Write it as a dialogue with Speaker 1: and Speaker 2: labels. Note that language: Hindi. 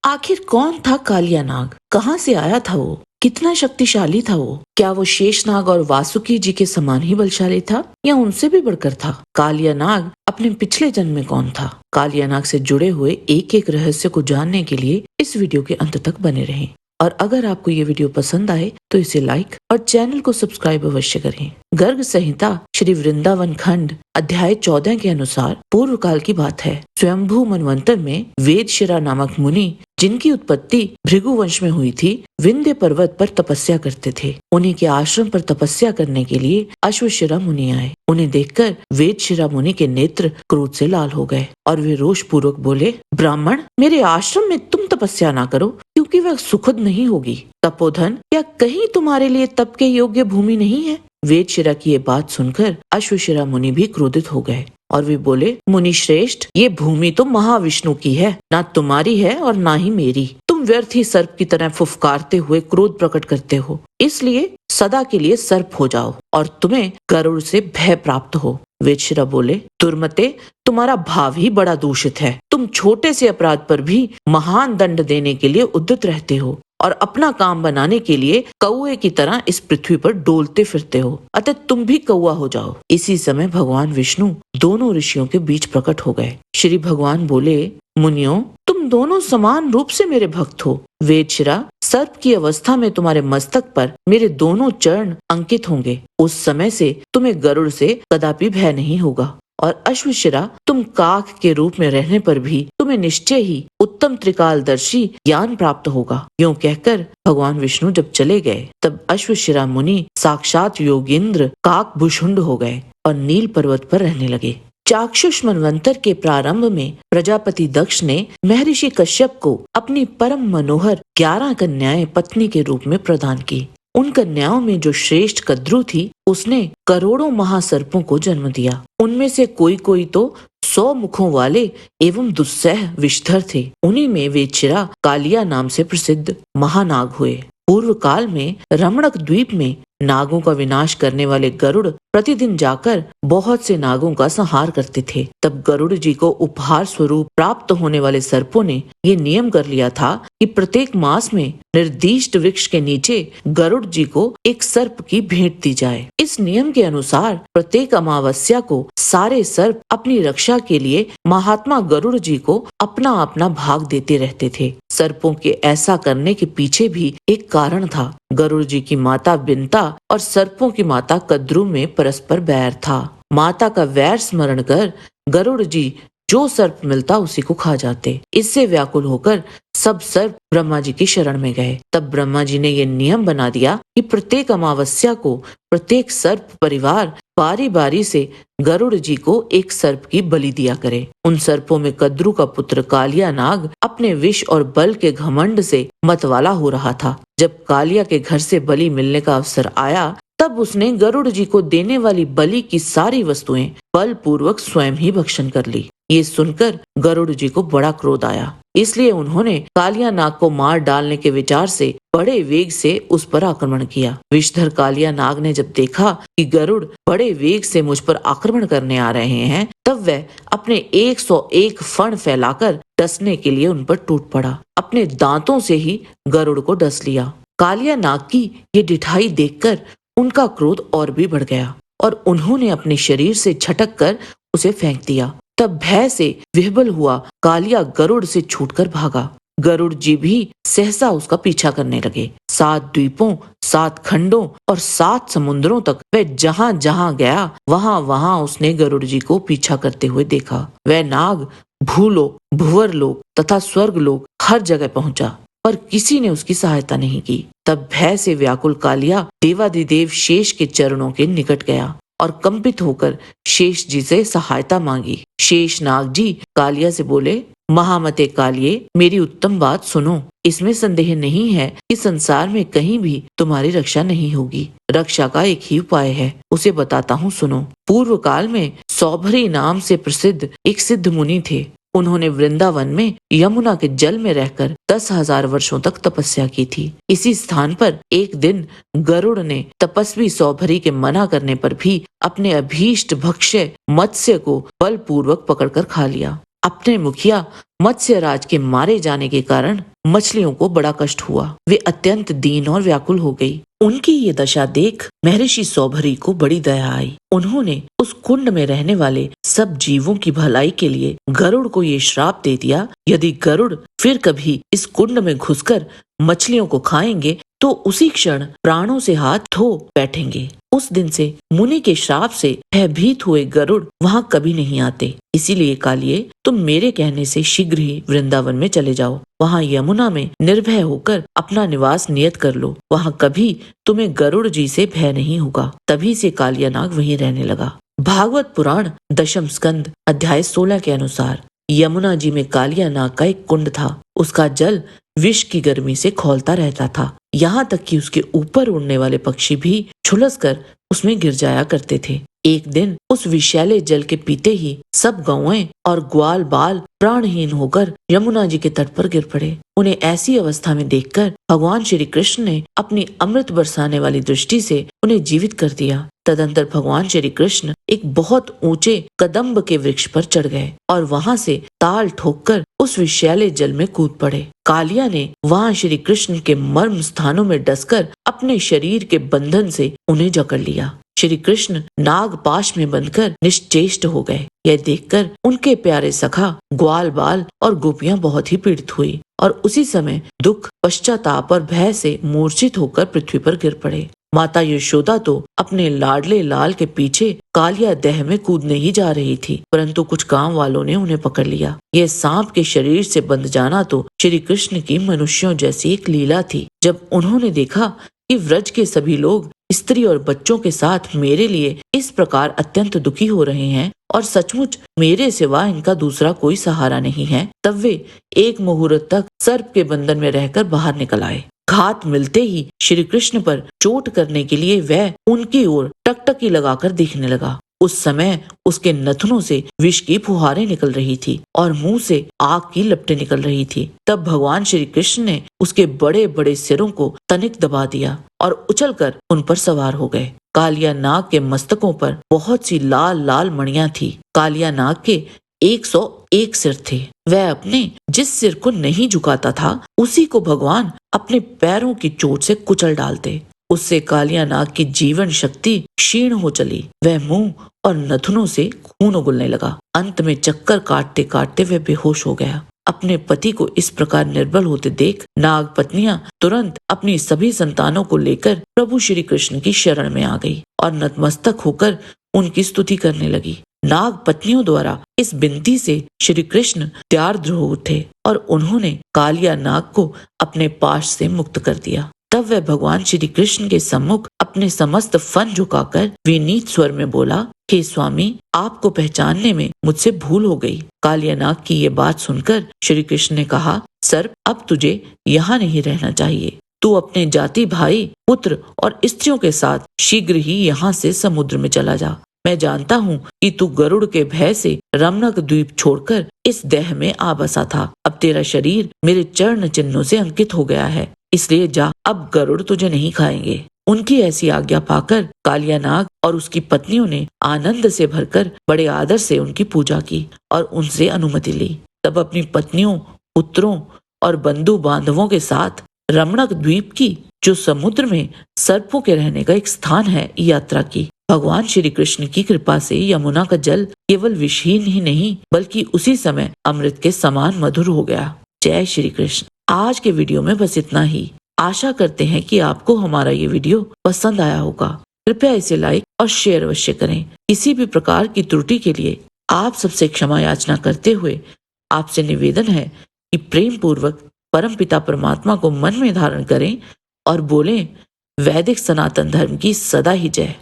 Speaker 1: आखिर कौन था कालिया नाग? कहाँ से आया था वो? कितना शक्तिशाली था वो? क्या वो शेषनाग और वासुकी जी के समान ही बलशाली था या उनसे भी बढ़कर था? कालिया नाग अपने पिछले जन्म में कौन था? कालिया नाग से जुड़े हुए एक एक रहस्य को जानने के लिए इस वीडियो के अंत तक बने रहें। और अगर आपको ये वीडियो पसंद आए तो इसे लाइक और चैनल को सब्सक्राइब अवश्य करें। गर्ग संहिता श्री वृंदावन खंड अध्याय 14 के अनुसार पूर्व काल की बात है। स्वयंभू मनवंतर में वेदशिरा नामक मुनि, जिनकी उत्पत्ति भृगु वंश में हुई थी, विंध्य पर्वत पर तपस्या करते थे। उन्हीं के आश्रम पर तपस्या करने के लिए अश्वशिरा मुनि आए। उन्हें देखकर वेदशिरा मुनि के नेत्र क्रोध से लाल हो गए और वे रोष पूर्वक बोले, ब्राह्मण, मेरे आश्रम में तुम तपस्या ना करो, क्योंकि वह सुखद नहीं होगी। तपोधन, क्या कहीं तुम्हारे लिए तप के योग्य भूमि नहीं है? वेदशिरा की ये बात सुनकर अश्वशिरा मुनि भी क्रोधित हो गए और वे बोले, मुनि श्रेष्ठ, ये भूमि तो महाविष्णु की है, ना तुम्हारी है और ना ही मेरी। तुम व्यर्थ ही सर्प की तरह फुफकारते हुए क्रोध प्रकट करते हो, इसलिए सदा के लिए सर्प हो जाओ और तुम्हें गरुड़ से भय प्राप्त हो। वेदशिरा बोले, दुर्मते, तुम्हारा भाव ही बड़ा दूषित है। तुम छोटे से अपराध पर भी महान दंड देने के लिए उद्यत रहते हो और अपना काम बनाने के लिए कौए की तरह इस पृथ्वी पर डोलते फिरते हो। अतः तुम भी कौआ हो जाओ। इसी समय भगवान विष्णु दोनों ऋषियों के बीच प्रकट हो गए। श्री भगवान बोले, मुनियों, तुम दोनों समान रूप से मेरे भक्त हो। वेदशिरा, सर्प की अवस्था में तुम्हारे मस्तक पर मेरे दोनों चरण अंकित होंगे। उस समय से तुम्हें गरुड़ से कदापि भय नहीं होगा। और अश्वशिरा, तुम काक के रूप में रहने पर भी तुम्हें निश्चय ही उत्तम त्रिकालदर्शी ज्ञान प्राप्त होगा। यूं कहकर भगवान विष्णु जब चले गए, तब अश्वशिरा मुनि साक्षात योगींद्र काक भुषुंड हो गए और नील पर्वत पर रहने लगे। चाक्षुष मनवंतर के प्रारंभ में प्रजापति दक्ष ने महर्षि कश्यप को अपनी परम मनोहर 11 कन्याएं पत्नी के रूप में प्रदान की। उन कन्याओं में जो श्रेष्ठ कद्रु थी, उसने करोड़ों महासर्पों को जन्म दिया। उनमें से कोई कोई तो 100 मुखों वाले एवं दुस्सह विषधर थे। उन्हीं में वेदशिरा कालिया नाम से प्रसिद्ध महानाग हुए। पूर्व काल में रमणक द्वीप में नागों का विनाश करने वाले गरुड़ प्रतिदिन जाकर बहुत से नागों का संहार करते थे। तब गरुड़ जी को उपहार स्वरूप प्राप्त होने वाले सर्पों ने ये नियम कर लिया था कि प्रत्येक मास में निर्दिष्ट वृक्ष के नीचे गरुड़ जी को एक सर्प की भेंट दी जाए। इस नियम के अनुसार प्रत्येक अमावस्या को सारे सर्प अपनी रक्षा के लिए महात्मा गरुड़ जी को अपना अपना भाग देते रहते थे। सर्पों के ऐसा करने के पीछे भी एक कारण था। गरुड़ जी की माता बिनता और सर्पों की माता कद्रु में परस्पर बैर था। माता का वैर स्मरण कर गरुड़ जी जो सर्प मिलता उसी को खा जाते। इससे व्याकुल होकर सब सर्प ब्रह्मा जी की शरण में गए। तब ब्रह्मा जी ने ये नियम बना दिया कि प्रत्येक अमावस्या को प्रत्येक सर्प परिवार बारी बारी से गरुड़ जी को एक सर्प की बलि दिया करे। उन सर्पों में कद्रु का पुत्र कालिया नाग अपने विष और बल के घमंड से मतवाला हो रहा था। जब कालिया के घर से बलि मिलने का अवसर आया, तब उसने गरुड़ जी को देने वाली बलि की सारी वस्तुएं बलपूर्वक स्वयं ही भक्षण कर ली। ये सुनकर गरुड़ जी को बड़ा क्रोध आया, इसलिए उन्होंने कालिया नाग को मार डालने के विचार से बड़े वेग से उस पर आक्रमण किया। विषधर कालिया नाग ने जब देखा कि गरुड़ बड़े वेग से मुझ पर आक्रमण करने आ रहे हैं, तब वह अपने 101 फण फैलाकर डसने के लिए उन पर टूट पड़ा। अपने दांतों से ही गरुड़ को डस लिया। कालिया नाग की ये ढिठाई देखकर उनका क्रोध और भी बढ़ गया और उन्होंने अपने शरीर से झटक कर उसे फेंक दिया। तब भय से विह्वल हुआ कालिया गरुड़ से छूटकर भागा। गरुड़ जी भी सहसा उसका पीछा करने लगे। 7 द्वीपों, 7 खंडों और 7 समुद्रों तक वह जहाँ जहाँ गया, वहाँ वहाँ उसने गरुड़ जी को पीछा करते हुए देखा। वह नाग भूलोक, भुवरलोक तथा स्वर्गलोक हर जगह पहुंचा, पर किसी ने उसकी सहायता नहीं की। तब भय से व्याकुल कालिया देवाधिदेव शेष के चरणों के निकट गया और कंपित होकर शेष जी से सहायता मांगी। शेष नाग जी कालिया से बोले, महामते कालिये, मेरी उत्तम बात सुनो। इसमें संदेह नहीं है कि संसार में कहीं भी तुम्हारी रक्षा नहीं होगी। रक्षा का एक ही उपाय है, उसे बताता हूँ, सुनो। पूर्व काल में सौभरी नाम से प्रसिद्ध एक सिद्ध मुनि थे। उन्होंने वृंदावन में यमुना के जल में रहकर 10,000 वर्षों तक तपस्या की थी। इसी स्थान पर एक दिन गरुड़ ने तपस्वी सौभरी के मना करने पर भी अपने अभीष्ट भक्ष्य मत्स्य को बलपूर्वक पकड़कर खा लिया। अपने मुखिया मत्स्य राज के मारे जाने के कारण मछलियों को बड़ा कष्ट हुआ। वे अत्यंत दीन और व्याकुल हो गई। उनकी ये दशा देख महर्षि सौभरी को बड़ी दया आई। उन्होंने उस कुंड में रहने वाले सब जीवों की भलाई के लिए गरुड़ को ये श्राप दे दिया, यदि गरुड़ फिर कभी इस कुंड में घुसकर मछलियों को खाएंगे तो उसी क्षण प्राणों से हाथ धो बैठेंगे। उस दिन से मुनि के श्राप से भयभीत हुए गरुड़ वहाँ कभी नहीं आते। इसीलिए कालिए, तुम मेरे कहने से शीघ्र ही वृंदावन में चले जाओ। वहाँ यमुना में निर्भय होकर अपना निवास नियत कर लो। वहाँ कभी तुम्हें गरुड़ जी से भय नहीं होगा। तभी से कालियानाग वहीं रहने लगा। भागवत पुराण दशम स्कंद अध्याय 16 के अनुसार यमुना जी में कालियानाग का एक कुंड था। उसका जल विष की गर्मी से खौलता रहता था। यहाँ तक कि उसके ऊपर उड़ने वाले पक्षी भी झुलसकर उसमें गिर जाया करते थे। एक दिन उस विषैले जल के पीते ही सब गौएं और ग्वाल बाल प्राणहीन होकर यमुना जी के तट पर गिर पड़े। उन्हें ऐसी अवस्था में देखकर भगवान श्री कृष्ण ने अपनी अमृत बरसाने वाली दृष्टि से उन्हें जीवित कर दिया। तदंतर भगवान श्री कृष्ण एक बहुत ऊंचे कदम्ब के वृक्ष पर चढ़ गए और वहां से ताल ठोककर उस विषैले जल में कूद पड़े। कालिया ने वहां श्री कृष्ण के मर्म स्थानों में डसकर अपने शरीर के बंधन से उन्हें जकड़ लिया। श्री कृष्ण नागपाश में बंधकर निश्चेष्ट हो गए। यह देखकर उनके प्यारे सखा ग्वाल बाल और गोपियां बहुत ही पीड़ित हुई और उसी समय दुख, पश्चाताप और भय से मूर्छित होकर पृथ्वी पर गिर पड़े। माता यशोदा तो अपने लाडले लाल के पीछे कालिया देह में कूदने ही जा रही थी, परंतु कुछ गांव वालों ने उन्हें पकड़ लिया। यह सांप के शरीर से बंध जाना तो श्री कृष्ण की मनुष्यों जैसी एक लीला थी। जब उन्होंने देखा कि व्रज के सभी लोग स्त्री और बच्चों के साथ मेरे लिए इस प्रकार अत्यंत दुखी हो रहे हैं और सचमुच मेरे सिवा इनका दूसरा कोई सहारा नहीं है, तब वे एक मुहूर्त तक सर्प के बंधन में रहकर बाहर निकल आए। घात मिलते ही श्री कृष्ण पर चोट करने के लिए वह उनकी ओर टकटकी लगाकर देखने लगा। उस समय उसके नथनों से विष की फुहारें निकल रही थी और मुंह से आग की लपटें निकल रही थी। तब भगवान श्री कृष्ण ने उसके बड़े बड़े सिरों को तनिक दबा दिया और उछलकर उन पर सवार हो गए। कालिया नाग के मस्तकों पर बहुत सी लाल लाल मणियां थी। कालिया नाग के 101 सिर थे। वह अपने जिस सिर को नहीं झुकाता था उसी को भगवान अपने पैरों की चोट से कुचल डालते। उससे कालिया नाग की जीवन शक्ति क्षीण हो चली। वह मुंह और नथुनों से खून उगलने लगा। अंत में चक्कर काटते काटते वह बेहोश हो गया। अपने पति को इस प्रकार निर्बल होते देख नाग पत्नियां तुरंत अपनी सभी संतानों को लेकर प्रभु श्री कृष्ण की शरण में आ गई और नतमस्तक होकर उनकी स्तुति करने लगी। नाग पत्नियों द्वारा इस विनती से श्री कृष्ण त्यार्द्र हो उठे और उन्होंने कालिया नाग को अपने पाश से मुक्त कर दिया। तब वह भगवान श्री कृष्ण के सम्मुख अपने समस्त फन झुकाकर विनीत स्वर में बोला, हे स्वामी, आपको पहचानने में मुझसे भूल हो गई। कालिया नाग की ये बात सुनकर श्री कृष्ण ने कहा, सर्प, अब तुझे यहाँ नहीं रहना चाहिए। तू अपने जाति भाई, पुत्र और स्त्रियों के साथ शीघ्र ही यहाँ से समुद्र में चला जा। मैं जानता हूँ कि तू गरुड़ के भय से रमणक द्वीप छोड़कर इस देह में आ बसा था। अब तेरा शरीर मेरे चरण चिन्हों से अंकित हो गया है, इसलिए जा, अब गरुड़ तुझे नहीं खाएंगे। उनकी ऐसी आज्ञा पाकर कालिया नाग और उसकी पत्नियों ने आनंद से भरकर बड़े आदर से उनकी पूजा की और उनसे अनुमति ली। तब अपनी पत्नियों, पुत्रों और बंधु बांधवों के साथ रमणक द्वीप की, जो समुद्र में सर्पों के रहने का एक स्थान है, यात्रा की। भगवान श्री कृष्ण की कृपा से यमुना का जल केवल विषहीन ही नहीं बल्कि उसी समय अमृत के समान मधुर हो गया। जय श्री कृष्ण। आज के वीडियो में बस इतना ही। आशा करते हैं कि आपको हमारा ये वीडियो पसंद आया होगा। कृपया इसे लाइक और शेयर अवश्य करें। किसी भी प्रकार की त्रुटि के लिए आप सबसे क्षमा याचना करते हुए आपसे निवेदन है कि प्रेम पूर्वक परमपिता परमात्मा को मन में धारण करें और बोलें, वैदिक सनातन धर्म की सदा ही जय।